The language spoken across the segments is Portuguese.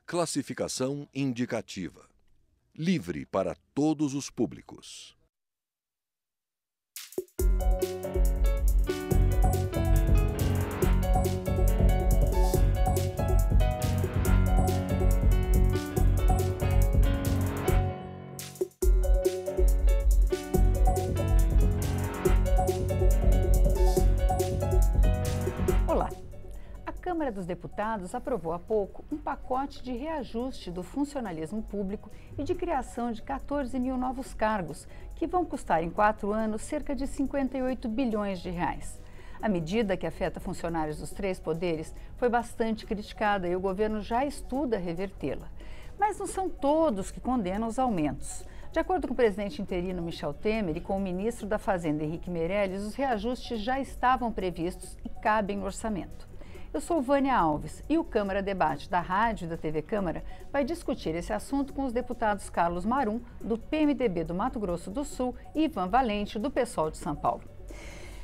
Classificação indicativa. Livre para todos os públicos. Olá! A Câmara dos Deputados aprovou há pouco um pacote de reajuste do funcionalismo público e de criação de 14 mil novos cargos, que vão custar em 4 anos cerca de 58 bilhões de reais. A medida, que afeta funcionários dos 3 poderes, foi bastante criticada e o governo já estuda revertê-la. Mas não são todos que condenam os aumentos. De acordo com o presidente interino Michel Temer e com o ministro da Fazenda Henrique Meirelles, os reajustes já estavam previstos e cabem no orçamento. Eu sou Vânia Alves e o Câmara Debate da Rádio e da TV Câmara vai discutir esse assunto com os deputados Carlos Marum, do PMDB do Mato Grosso do Sul, e Ivan Valente, do PSOL de São Paulo.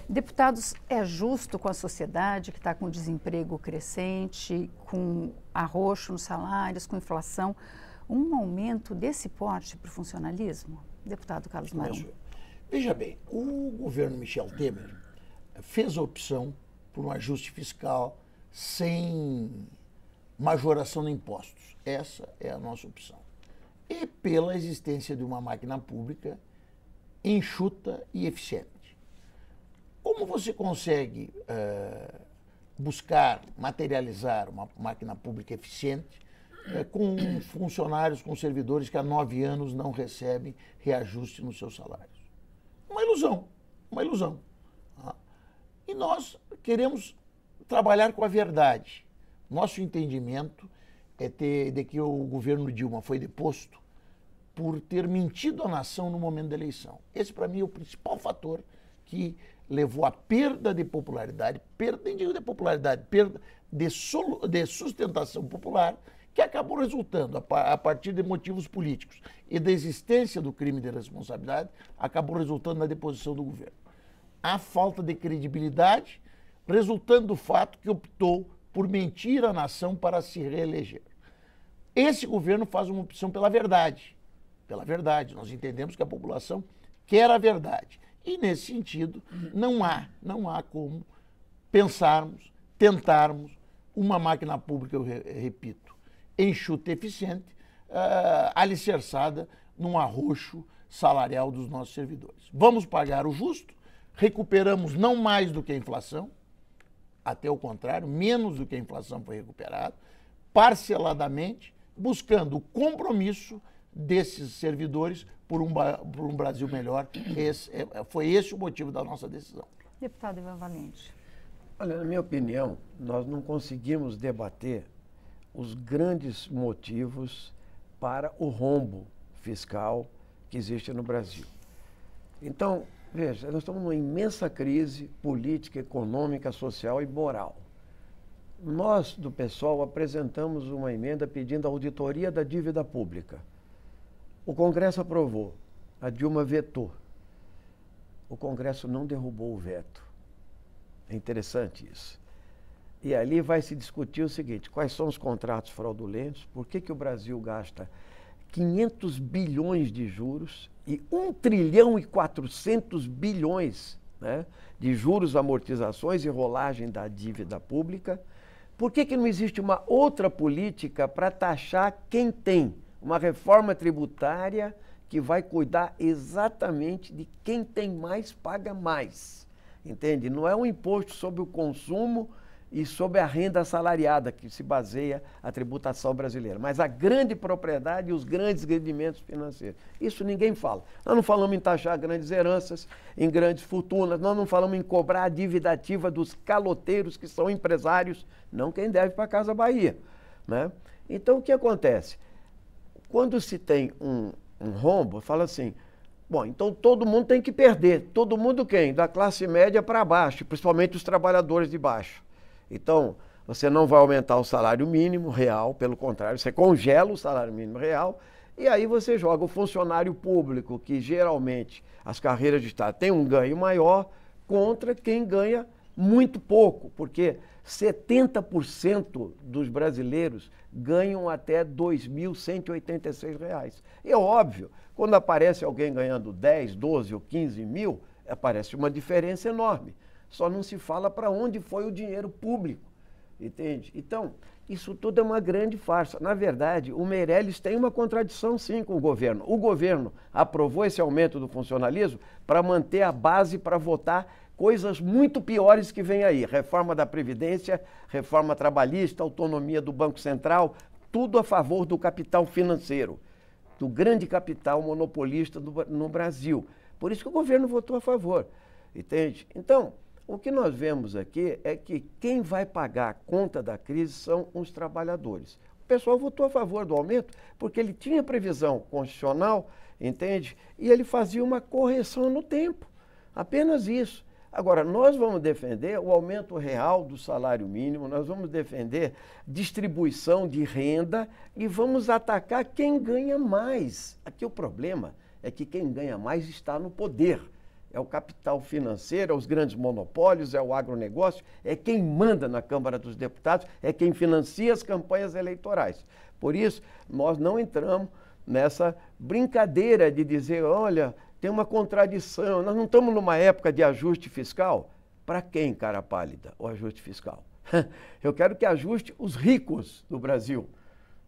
Deputados, é justo com a sociedade que está com desemprego crescente, com arroxo nos salários, com inflação, um aumento desse porte para o funcionalismo? Deputado Carlos Marum. Veja bem, o governo Michel Temer fez a opção por um ajuste fiscal sem majoração de impostos. Essa é a nossa opção. E pela existência de uma máquina pública enxuta e eficiente. Como você consegue buscar, materializar uma máquina pública eficiente com funcionários, com servidores que há 9 anos não recebem reajuste nos seus salários? Uma ilusão, uma ilusão. E nós queremos trabalhar com a verdade. Nosso entendimento é de que o governo Dilma foi deposto por ter mentido à nação no momento da eleição. Esse, para mim, é o principal fator que levou à perda de popularidade, nem digo de popularidade, perda de sustentação popular, que acabou resultando, a partir de motivos políticos e da existência do crime de responsabilidade, acabou resultando na deposição do governo. A falta de credibilidade, resultando do fato que optou por mentir à nação para se reeleger. Esse governo faz uma opção pela verdade. Pela verdade. Nós entendemos que a população quer a verdade. E, nesse sentido, não há como pensarmos, tentarmos uma máquina pública, eu repito, enxuta e eficiente, alicerçada num arroxo salarial dos nossos servidores. Vamos pagar o justo, recuperamos não mais do que a inflação, até o contrário, menos do que a inflação foi recuperada, parceladamente, buscando o compromisso desses servidores por um Brasil melhor. Foi esse o motivo da nossa decisão. Deputado Ivan Valente. Olha, na minha opinião, nós não conseguimos debater os grandes motivos para o rombo fiscal que existe no Brasil. Então, veja, nós estamos numa imensa crise política, econômica, social e moral. Nós, do PSOL, apresentamos uma emenda pedindo a auditoria da dívida pública. O Congresso aprovou, a Dilma vetou. O Congresso não derrubou o veto. É interessante isso. E ali vai se discutir o seguinte: quais são os contratos fraudulentos, por que o Brasil gasta 500 bilhões de juros e 1 trilhão e 400 bilhões, né, de juros, amortizações e rolagem da dívida pública. Por que não existe uma outra política para taxar quem tem? Uma reforma tributária que vai cuidar exatamente de quem tem mais, paga mais. Entende? Não é um imposto sobre o consumo e sobre a renda assalariada que se baseia a tributação brasileira, mas a grande propriedade e os grandes rendimentos financeiros. Isso ninguém fala. Nós não falamos em taxar grandes heranças, em grandes fortunas, nós não falamos em cobrar a dívida ativa dos caloteiros que são empresários, não quem deve para a Casa Bahia, né? Então, o que acontece? Quando se tem um rombo, fala assim, bom, então todo mundo tem que perder. Todo mundo quem? Da classe média para baixo, principalmente os trabalhadores de baixo. Então, você não vai aumentar o salário mínimo real, pelo contrário, você congela o salário mínimo real e aí você joga o funcionário público, que geralmente as carreiras de Estado têm um ganho maior, contra quem ganha muito pouco, porque 70% dos brasileiros ganham até R$ 2.186. É óbvio, quando aparece alguém ganhando 10, 12 ou 15 mil, aparece uma diferença enorme. Só não se fala para onde foi o dinheiro público, entende? Então, isso tudo é uma grande farsa. Na verdade, o Meirelles tem uma contradição, sim, com o governo. O governo aprovou esse aumento do funcionalismo para manter a base para votar coisas muito piores que vem aí. Reforma da Previdência, reforma trabalhista, autonomia do Banco Central, tudo a favor do capital financeiro, do grande capital monopolista no Brasil. Por isso que o governo votou a favor, entende? Então, o que nós vemos aqui é que quem vai pagar a conta da crise são os trabalhadores. O pessoal votou a favor do aumento porque ele tinha previsão constitucional, entende? E ele fazia uma correção no tempo, apenas isso. Agora, nós vamos defender o aumento real do salário mínimo, nós vamos defender distribuição de renda e vamos atacar quem ganha mais. Aqui o problema é que quem ganha mais está no poder. É o capital financeiro, é os grandes monopólios, é o agronegócio, é quem manda na Câmara dos Deputados, é quem financia as campanhas eleitorais. Por isso, nós não entramos nessa brincadeira de dizer, olha, tem uma contradição, nós não estamos numa época de ajuste fiscal. Para quem, cara pálida, o ajuste fiscal? Eu quero que ajuste os ricos do Brasil,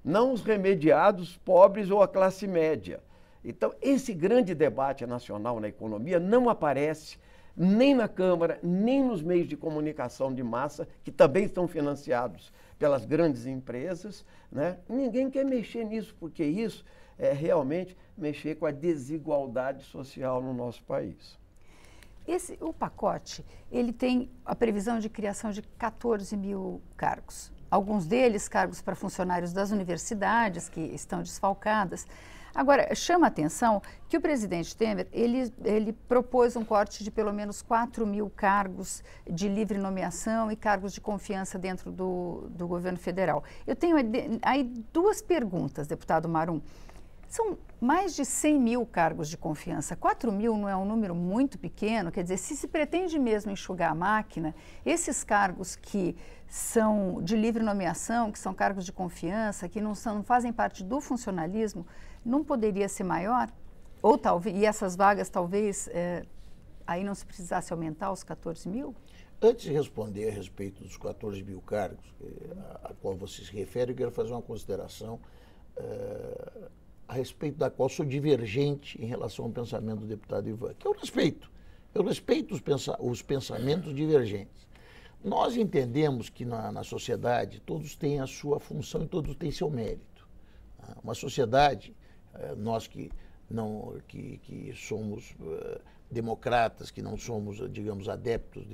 não os remediados, pobres ou a classe média. Então, esse grande debate nacional na economia não aparece nem na Câmara, nem nos meios de comunicação de massa, que também estão financiados pelas grandes empresas, né? Ninguém quer mexer nisso, porque isso é realmente mexer com a desigualdade social no nosso país. O pacote, ele tem a previsão de criação de 14 mil cargos. Alguns deles, cargos para funcionários das universidades, que estão desfalcadas. Agora, chama a atenção que o presidente Temer, ele propôs um corte de pelo menos 4 mil cargos de livre nomeação e cargos de confiança dentro do governo federal. Eu tenho aí duas perguntas, deputado Marum. São mais de 100 mil cargos de confiança. 4 mil não é um número muito pequeno? Quer dizer, se pretende mesmo enxugar a máquina, esses cargos que são de livre nomeação, que são cargos de confiança, que não fazem parte do funcionalismo, não poderia ser maior? Ou talvez, e essas vagas talvez aí não se precisasse aumentar os 14 mil? Antes de responder a respeito dos 14 mil cargos, a qual você se refere, eu quero fazer uma consideração a respeito da qual sou divergente em relação ao pensamento do deputado Ivan, que eu respeito. Eu respeito os pensamentos divergentes. Nós entendemos que na sociedade todos têm a sua função e todos têm seu mérito. Uma sociedade, nós que somos democratas, que não somos, digamos, adeptos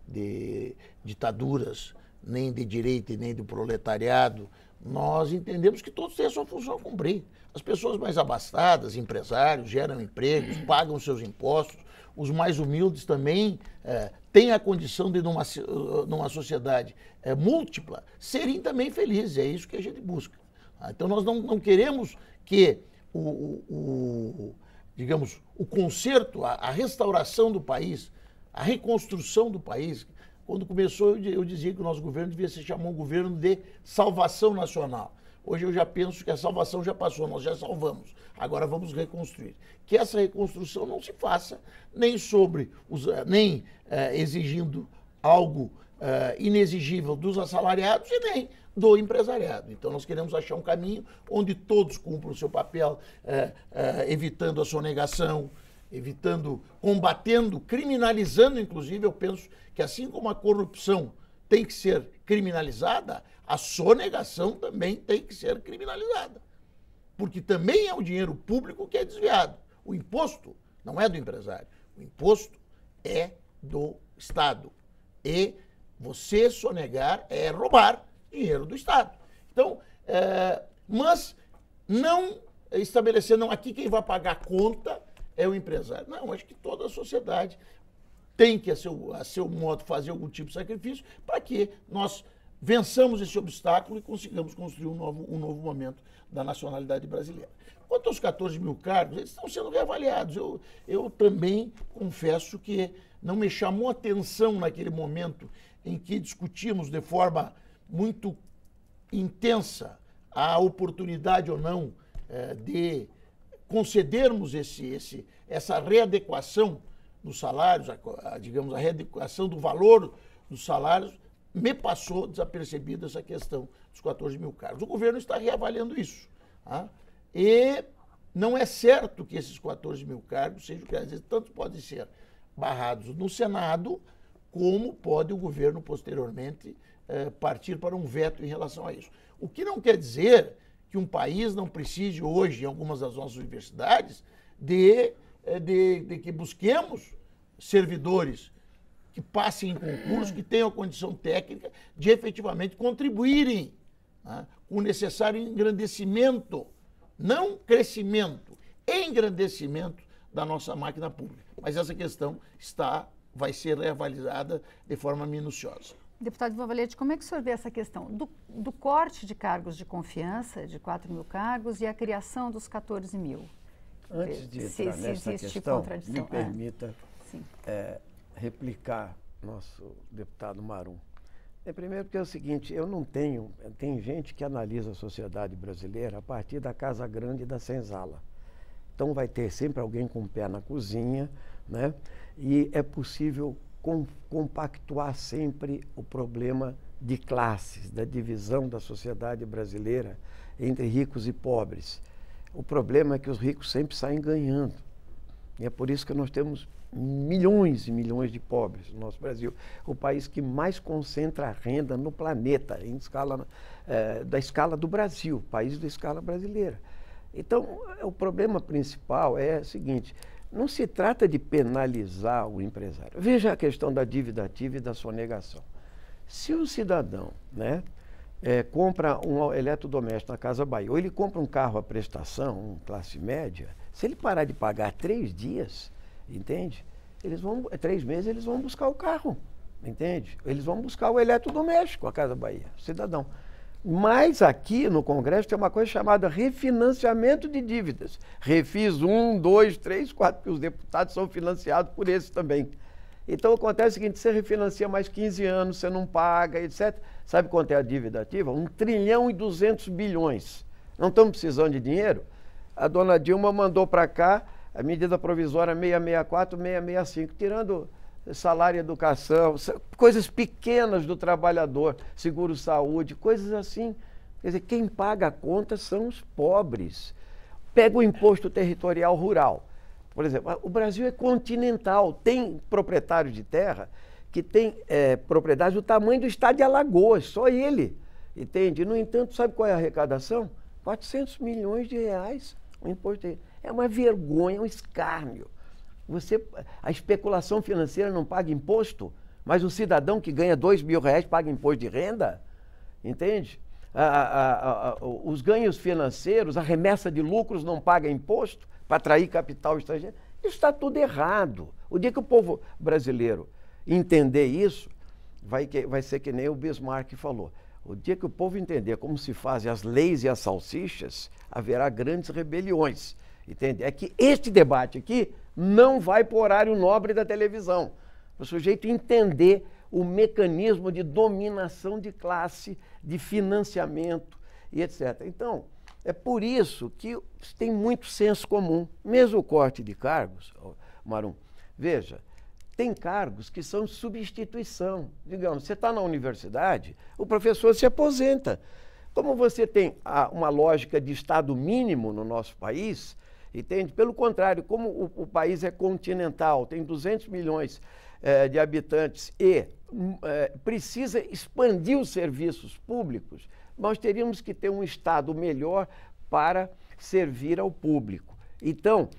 de ditaduras, nem de direita e nem do proletariado, nós entendemos que todos têm a sua função a cumprir. As pessoas mais abastadas, empresários, geram empregos, pagam seus impostos. Os mais humildes também têm a condição de, numa sociedade múltipla, serem também felizes. É isso que a gente busca. Então, nós não queremos que digamos, o conserto, a restauração do país, a reconstrução do país. Quando começou, eu dizia que o nosso governo devia se chamar um governo de salvação nacional. Hoje eu já penso que a salvação já passou, nós já salvamos. Agora vamos reconstruir. Que essa reconstrução não se faça nem exigindo algo inexigível dos assalariados e nem do empresariado. Então nós queremos achar um caminho onde todos cumpram o seu papel, evitando a sonegação, combatendo, criminalizando, inclusive. Eu penso que assim como a corrupção tem que ser criminalizada, a sonegação também tem que ser criminalizada. Porque também é o dinheiro público que é desviado. O imposto não é do empresário, o imposto é do Estado. E você sonegar é roubar dinheiro do Estado. Então, mas não estabelecer, não, aqui quem vai pagar a conta é o empresário. Não, acho que toda a sociedade tem que, a seu modo, fazer algum tipo de sacrifício para que nós vençamos esse obstáculo e consigamos construir um novo momento da nacionalidade brasileira. Quanto aos 14 mil cargos, eles estão sendo reavaliados. Eu também confesso que não me chamou atenção naquele momento em que discutimos de forma muito intensa a oportunidade ou não de concedermos essa readequação dos salários, digamos, a readequação do valor dos salários, me passou desapercebida essa questão dos 14 mil cargos. O governo está reavaliando isso. Tá? E não é certo que esses 14 mil cargos sejam, quer dizer, tanto podem ser barrados no Senado, como pode o governo posteriormente partir para um veto em relação a isso. O que não quer dizer que um país não precise hoje, em algumas das nossas universidades, de que busquemos servidores que passem em concurso, que tenham a condição técnica de efetivamente contribuírem, né, com o necessário engrandecimento, não crescimento, engrandecimento da nossa máquina pública. Mas essa questão vai ser reavaliada de forma minuciosa. Deputado Valete, como é que o senhor vê essa questão do corte de cargos de confiança, de 4 mil cargos, e a criação dos 14 mil? Antes de entrar nessa questão, me permita replicar nosso deputado Marum. Primeiro porque é o seguinte, tem gente que analisa a sociedade brasileira a partir da casa grande e da senzala. Então vai ter sempre alguém com o pé na cozinha, né? E é possível compactuar sempre o problema de classes, da divisão da sociedade brasileira entre ricos e pobres. O problema é que os ricos sempre saem ganhando. E é por isso que nós temos milhões e milhões de pobres no nosso Brasil. O país que mais concentra a renda no planeta, da escala do Brasil, país da escala brasileira. Então, o problema principal é o seguinte, não se trata de penalizar o empresário. Veja a questão da dívida ativa e da sonegação. Se um cidadão, né, compra um eletrodoméstico na Casa Bahia, ou ele compra um carro à prestação, classe média, se ele parar de pagar 3 dias, entende? 3 meses eles vão buscar o carro, entende? Eles vão buscar o eletrodoméstico, a Casa Bahia, o cidadão. Mas aqui no Congresso tem uma coisa chamada refinanciamento de dívidas. Refis 1, 2, 3, 4, porque os deputados são financiados por esse também. Então acontece o seguinte, você refinancia mais 15 anos, você não paga, etc. Sabe quanto é a dívida ativa? 1 trilhão e 200 bilhões. Não estamos precisando de dinheiro? A dona Dilma mandou para cá a medida provisória 664, 665, tirando salário e educação, coisas pequenas do trabalhador, seguro-saúde, coisas assim. Quer dizer, quem paga a conta são os pobres. Pega o imposto territorial rural. Por exemplo, o Brasil é continental, tem proprietários de terra que tem propriedades do tamanho do estado de Alagoas, só ele, entende? No entanto, sabe qual é a arrecadação? 400 milhões de reais o imposto. É uma vergonha, um escárnio. A especulação financeira não paga imposto, mas o cidadão que ganha 2 mil reais paga imposto de renda, entende? Os ganhos financeiros, a remessa de lucros não paga imposto para atrair capital estrangeiro. Isso está tudo errado. O dia que o povo brasileiro entender isso, vai ser que nem o Bismarck falou. O dia que o povo entender como se fazem as leis e as salsichas, haverá grandes rebeliões. Entende? É que este debate aqui não vai para o horário nobre da televisão. O sujeito entender o mecanismo de dominação de classe, de financiamento e etc. Então, é por isso que tem muito senso comum. Mesmo o corte de cargos, Marum, veja, tem cargos que são substituição. Digamos, você está na universidade, o professor se aposenta. Como você tem uma lógica de Estado mínimo no nosso país, entende? Pelo contrário, como o país é continental, tem 200 milhões de habitantes e precisa expandir os serviços públicos, nós teríamos que ter um Estado melhor para servir ao público. Então,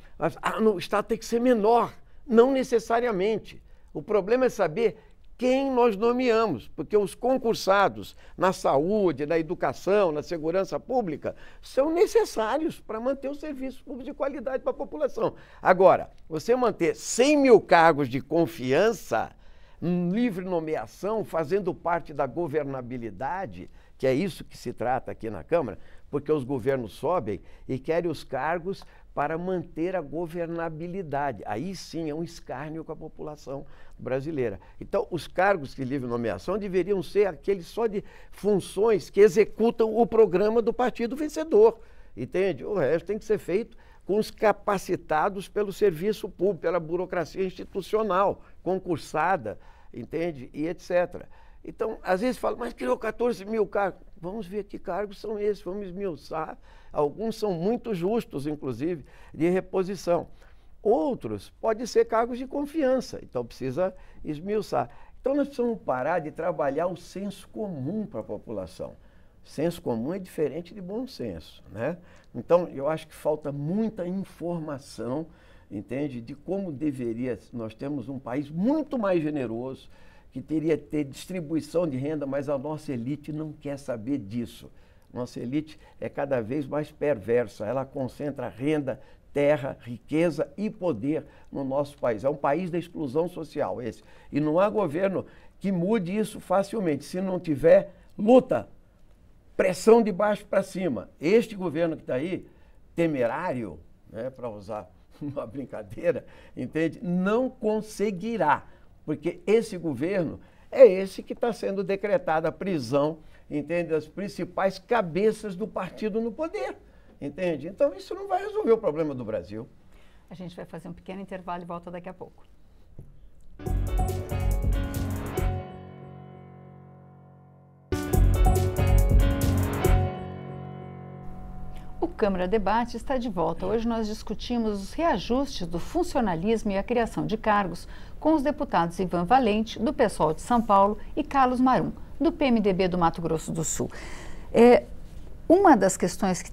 o Estado tem que ser menor, não necessariamente. O problema é saber quem nós nomeamos, porque os concursados na saúde, na educação, na segurança pública, são necessários para manter os serviços públicos de qualidade para a população. Agora, você manter 100 mil cargos de confiança, livre nomeação, fazendo parte da governabilidade, que é isso que se trata aqui na Câmara, porque os governos sobem e querem os cargos para manter a governabilidade. Aí sim é um escárnio com a população brasileira. Então, os cargos de livre nomeação deveriam ser aqueles só de funções que executam o programa do partido vencedor, entende? O resto tem que ser feito com os capacitados pelo serviço público, pela burocracia institucional, concursada, entende? E etc. Então, às vezes fala, mas criou 14 mil cargos. Vamos ver que cargos são esses, vamos esmiuçar. Alguns são muito justos, inclusive, de reposição. Outros podem ser cargos de confiança, então precisa esmiuçar. Então nós precisamos parar de trabalhar o senso comum para a população. Senso comum é diferente de bom senso, né? Então eu acho que falta muita informação, entende? De como deveria, nós temos um país muito mais generoso, que teria que ter distribuição de renda, mas a nossa elite não quer saber disso. Nossa elite é cada vez mais perversa, ela concentra renda, terra, riqueza e poder no nosso país. É um país da exclusão social esse. E não há governo que mude isso facilmente. Se não tiver luta, pressão de baixo para cima. Este governo que está aí, temerário, né, para usar uma brincadeira, entende? Não conseguirá, porque esse governo é esse que está sendo decretada a prisão, entende? Das principais cabeças do partido no poder. Entende? Então isso não vai resolver o problema do Brasil. A gente vai fazer um pequeno intervalo e volta daqui a pouco. O Câmara Debate está de volta. Hoje nós discutimos os reajustes do funcionalismo e a criação de cargos com os deputados Ivan Valente, do PSOL de São Paulo, e Carlos Marum, do PMDB do Mato Grosso do Sul. Uma das questões que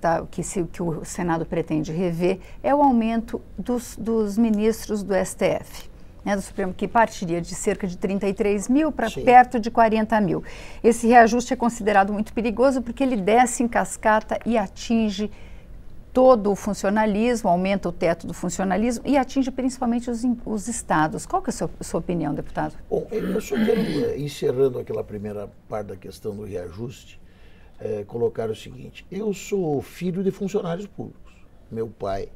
o Senado pretende rever é o aumento dos ministros do STF, né, do Supremo, que partiria de cerca de 33 mil para perto de 40 mil. Esse reajuste é considerado muito perigoso porque ele desce em cascata e atinge todo o funcionalismo, aumenta o teto do funcionalismo e atinge principalmente os estados. Qual que é a sua opinião, deputado? Bom, eu só quero, encerrando aquela primeira parte da questão do reajuste, colocar o seguinte: eu sou filho de funcionários públicos. Meu pai,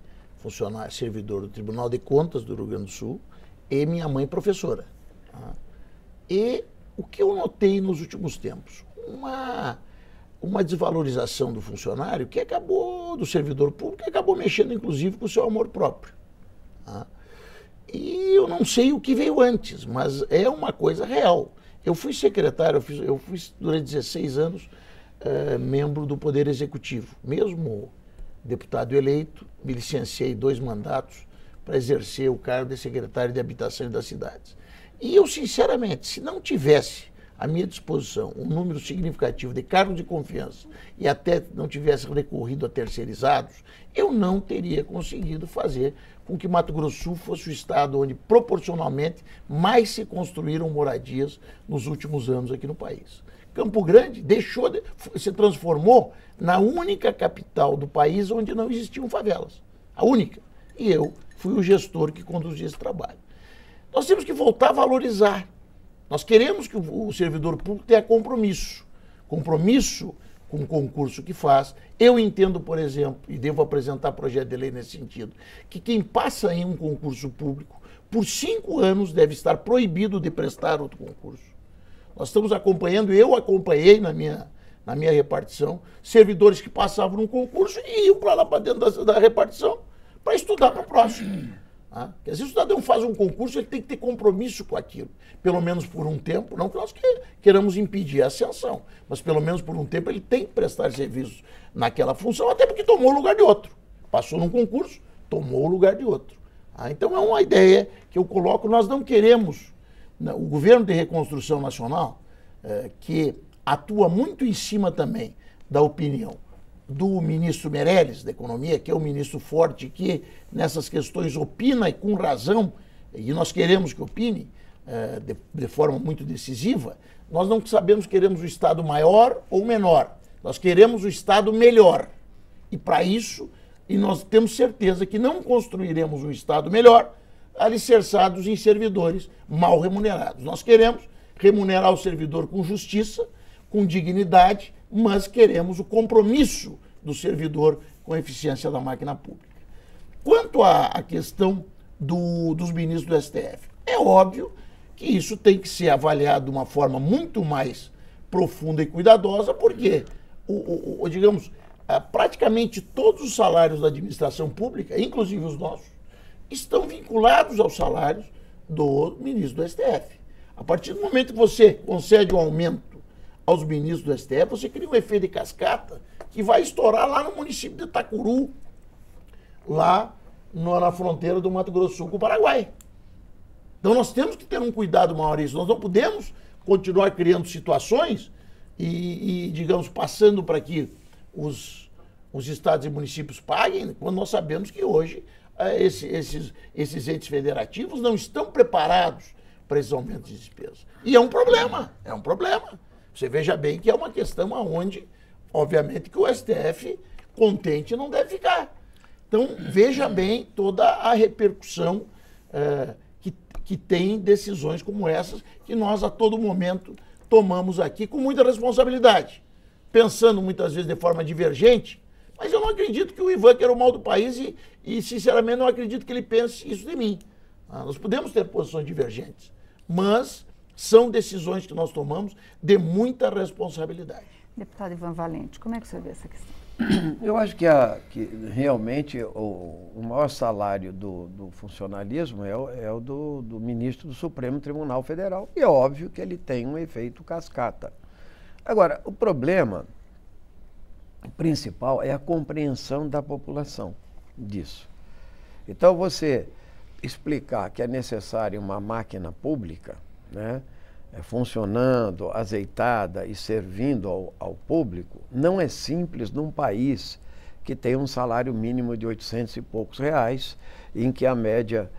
servidor do Tribunal de Contas do Rio Grande do Sul, e minha mãe, professora. Tá? E o que eu notei nos últimos tempos? Uma desvalorização do funcionário do servidor público, que acabou mexendo, inclusive, com o seu amor próprio. Tá? E eu não sei o que veio antes, mas é uma coisa real. Eu fui secretário, eu fui durante 16 anos, membro do Poder Executivo. Mesmo deputado eleito, me licenciei 2 mandatos para exercer o cargo de secretário de Habitação e das Cidades. E eu, sinceramente, se não tivesse à minha disposição um número significativo de cargos de confiança e até não tivesse recorrido a terceirizados, eu não teria conseguido fazer com que Mato Grosso do Sul fosse o estado onde, proporcionalmente, mais se construíram moradias nos últimos anos aqui no país. Campo Grande se transformou na única capital do país onde não existiam favelas. A única. E eu fui o gestor que conduzia esse trabalho. Nós temos que voltar a valorizar. Nós queremos que o servidor público tenha compromisso. Compromisso com o concurso que faz. Eu entendo, por exemplo, e devo apresentar projeto de lei nesse sentido, que quem passa em um concurso público, por 5 anos deve estar proibido de prestar outro concurso. Nós estamos acompanhando, eu acompanhei na minha repartição, servidores que passavam num concurso e iam para lá para dentro da repartição para estudar para o próximo. Tá? Porque às vezes o cidadão faz um concurso, ele tem que ter compromisso com aquilo, pelo menos por um tempo, não que nós queiramos impedir a ascensão, mas pelo menos por um tempo ele tem que prestar serviço naquela função, até porque tomou o lugar de outro. Passou num concurso, tomou o lugar de outro. Tá? Então é uma ideia que eu coloco, nós não queremos, o governo de reconstrução nacional, que atua muito em cima também da opinião do ministro Meirelles, da Economia, que é um ministro forte, que nessas questões opina e com razão, e nós queremos que opine de forma muito decisiva. Nós não sabemos se queremos o Estado maior ou menor, nós queremos o Estado melhor. E para isso, nós temos certeza que não construiremos um Estado melhor alicerçados em servidores mal remunerados. Nós queremos remunerar o servidor com justiça, com dignidade, mas queremos o compromisso do servidor com a eficiência da máquina pública. Quanto à questão dos ministros do STF, é óbvio que isso tem que ser avaliado de uma forma muito mais profunda e cuidadosa, porque, digamos, praticamente todos os salários da administração pública, inclusive os nossos, estão vinculados aos salários do ministro do STF. A partir do momento que você concede um aumento aos ministros do STF, você cria um efeito de cascata que vai estourar lá no município de Itacuru, lá na fronteira do Mato Grosso do Sul com o Paraguai. Então nós temos que ter um cuidado maior nisso. Nós não podemos continuar criando situações e digamos, passando para que os estados e municípios paguem, quando nós sabemos que hoje esses entes federativos não estão preparados para esses aumentos de despesas. E é um problema, é um problema. Você veja bem que é uma questão onde, obviamente, que o STF contente não deve ficar. Então, veja bem toda a repercussão que tem decisões como essas, que nós a todo momento tomamos aqui com muita responsabilidade, pensando muitas vezes de forma divergente, mas eu não acredito que o Ivan queira o mal do país e sinceramente, não acredito que ele pense isso de mim. Nós podemos ter posições divergentes, mas são decisões que nós tomamos de muita responsabilidade. Deputado Ivan Valente, como é que você vê essa questão? Eu acho que realmente o maior salário do funcionalismo é o do ministro do Supremo Tribunal Federal. E é óbvio que ele tem um efeito cascata. Agora, o problema principal é a compreensão da população disso. Então, você explicar que é necessária uma máquina pública, né, funcionando, azeitada e servindo ao público, não é simples num país que tem um salário mínimo de 800 e poucos reais, em que a média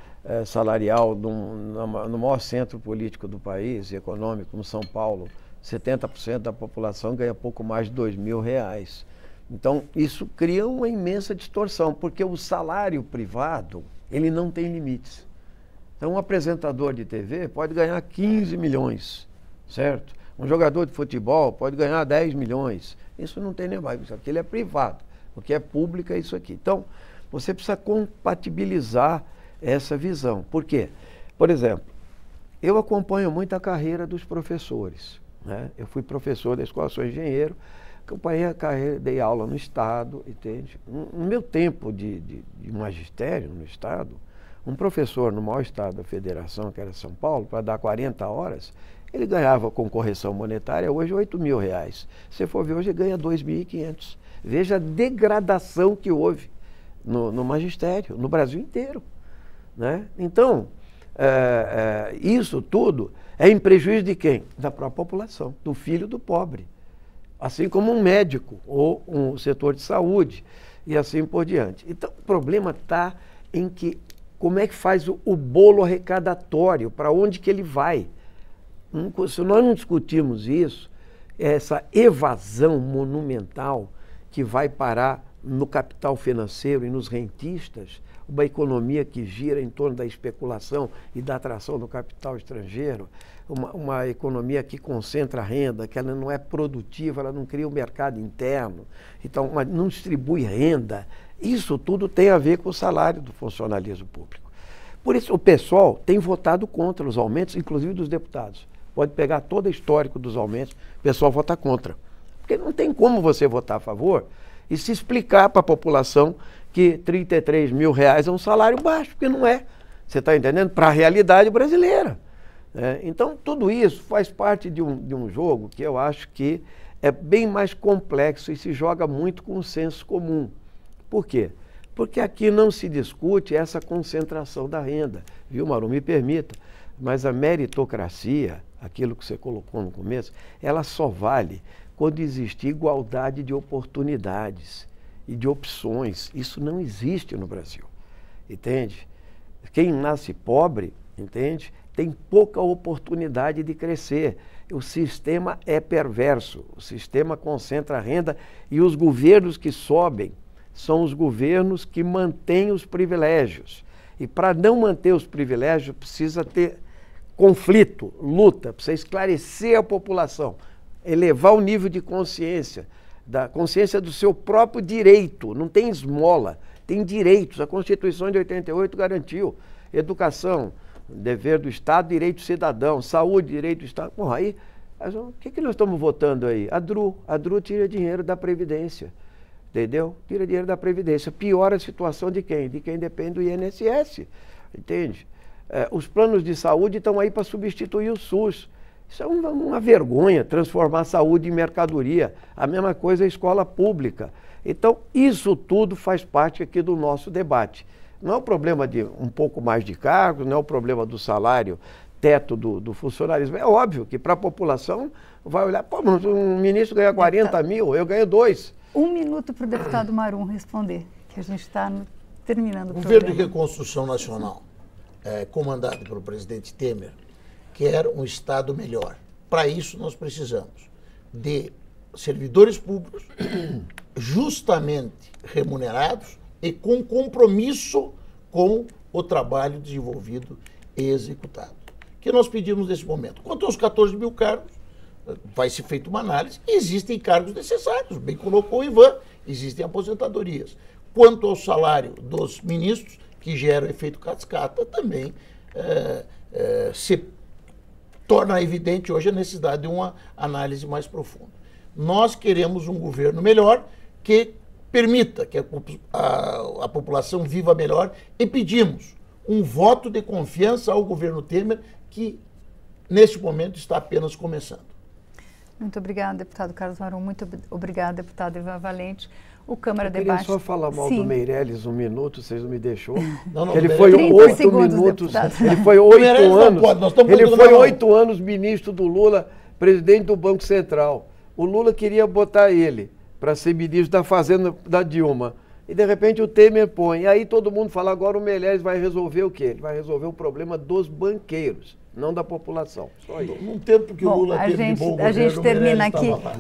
salarial no maior centro político do país, econômico, como São Paulo, 70% da população ganha pouco mais de R$2.000. Então, isso cria uma imensa distorção, porque o salário privado, ele não tem limites. Então, um apresentador de TV pode ganhar 15 milhões, certo? Um jogador de futebol pode ganhar 10 milhões. Isso não tem nem mais, isso aqui ele é privado. O que é público é isso aqui. Então, você precisa compatibilizar essa visão. Por quê? Por exemplo, eu acompanho muito a carreira dos professores, né? Eu fui professor da escola, sou engenheiro, acompanhei a carreira, dei aula no Estado, entende? No meu tempo de magistério no Estado, um professor no maior estado da federação, que era São Paulo, para dar 40 horas, ele ganhava com correção monetária hoje R$8.000. Se for ver, hoje ele ganha 2.500. Veja a degradação que houve no magistério, no Brasil inteiro, né? Então, isso tudo é em prejuízo de quem? Da própria população, do filho do pobre. Assim como um médico ou um setor de saúde e assim por diante. Então, o problema está em que como é que faz o bolo arrecadatório, para onde que ele vai. Se nós não discutirmos isso, essa evasão monumental que vai parar no capital financeiro e nos rentistas, uma economia que gira em torno da especulação e da atração do capital estrangeiro, uma economia que concentra renda, que ela não é produtiva, ela não cria um mercado interno, então não distribui renda. Isso tudo tem a ver com o salário do funcionalismo público. Por isso, o pessoal tem votado contra os aumentos, inclusive dos deputados. Pode pegar todo o histórico dos aumentos, o pessoal vota contra. Porque não tem como você votar a favor e se explicar para a população que R$33.000 é um salário baixo, porque não é. Você está entendendo? Para a realidade brasileira. Então, tudo isso faz parte de um jogo que eu acho que é bem mais complexo e se joga muito com o senso comum. Por quê? Porque aqui não se discute essa concentração da renda, viu, Maru? Me permita, mas a meritocracia, aquilo que você colocou no começo, ela só vale quando existe igualdade de oportunidades e de opções. Isso não existe no Brasil, entende? Quem nasce pobre, entende? Tem pouca oportunidade de crescer. O sistema é perverso, o sistema concentra a renda e os governos que sobem são os governos que mantêm os privilégios. E para não manter os privilégios, precisa ter conflito, luta, precisa esclarecer a população, elevar o nível de consciência, da consciência do seu próprio direito. Não tem esmola, tem direitos. A Constituição de 88 garantiu educação, dever do Estado, direito cidadão, saúde, direito do Estado. Bom, aí, o que nós estamos votando aí? A DRU tira dinheiro da Previdência, entendeu? Tira dinheiro da Previdência. Piora a situação de quem? De quem depende do INSS, entende? Os planos de saúde estão aí para substituir o SUS. Isso é uma vergonha, transformar a saúde em mercadoria. A mesma coisa é a escola pública. Então, isso tudo faz parte aqui do nosso debate. Não é o problema de um pouco mais de cargos, não é o problema do salário, teto do funcionalismo. É óbvio que para a população vai olhar, pô, mas um ministro ganha 40 mil, eu ganho 2. 1 minuto para o deputado Marum responder, que a gente está terminando o programa. O Governo de Reconstrução Nacional, comandado pelo presidente Temer, quer um Estado melhor. Para isso, nós precisamos de servidores públicos justamente remunerados e com compromisso com o trabalho desenvolvido e executado. O que nós pedimos nesse momento? Quanto aos 14 mil cargos, vai ser feita uma análise. Existem cargos necessários, bem colocou o Ivan, existem aposentadorias. Quanto ao salário dos ministros, que gera o efeito cascata, também se torna evidente hoje a necessidade de uma análise mais profunda. Nós queremos um governo melhor que permita que a população viva melhor e pedimos um voto de confiança ao governo Temer, que neste momento está apenas começando. Muito obrigada, deputado Carlos Marum. Muito obrigada, deputado Ivan Valente. O Câmara Eu Debate... queria só falar mal do Meirelles 1 minuto, vocês não me deixou. Não, ele foi 8 minutos, ele foi 8 anos, ele foi 8 anos ministro do Lula, presidente do Banco Central. O Lula queria botar ele para ser ministro da Fazenda da Dilma. E de repente o Temer põe. E aí todo mundo fala, agora o Meirelles vai resolver o quê? Ele vai resolver o problema dos banqueiros, não da população. Só isso. Num tempo que o Lula teve de bom governo, a gente termina aqui. Lá.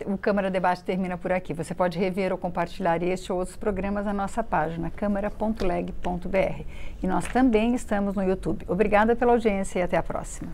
O Câmara Debate termina por aqui. Você pode rever ou compartilhar este ou outros programas na nossa página, câmara.leg.br. E nós também estamos no YouTube. Obrigada pela audiência e até a próxima.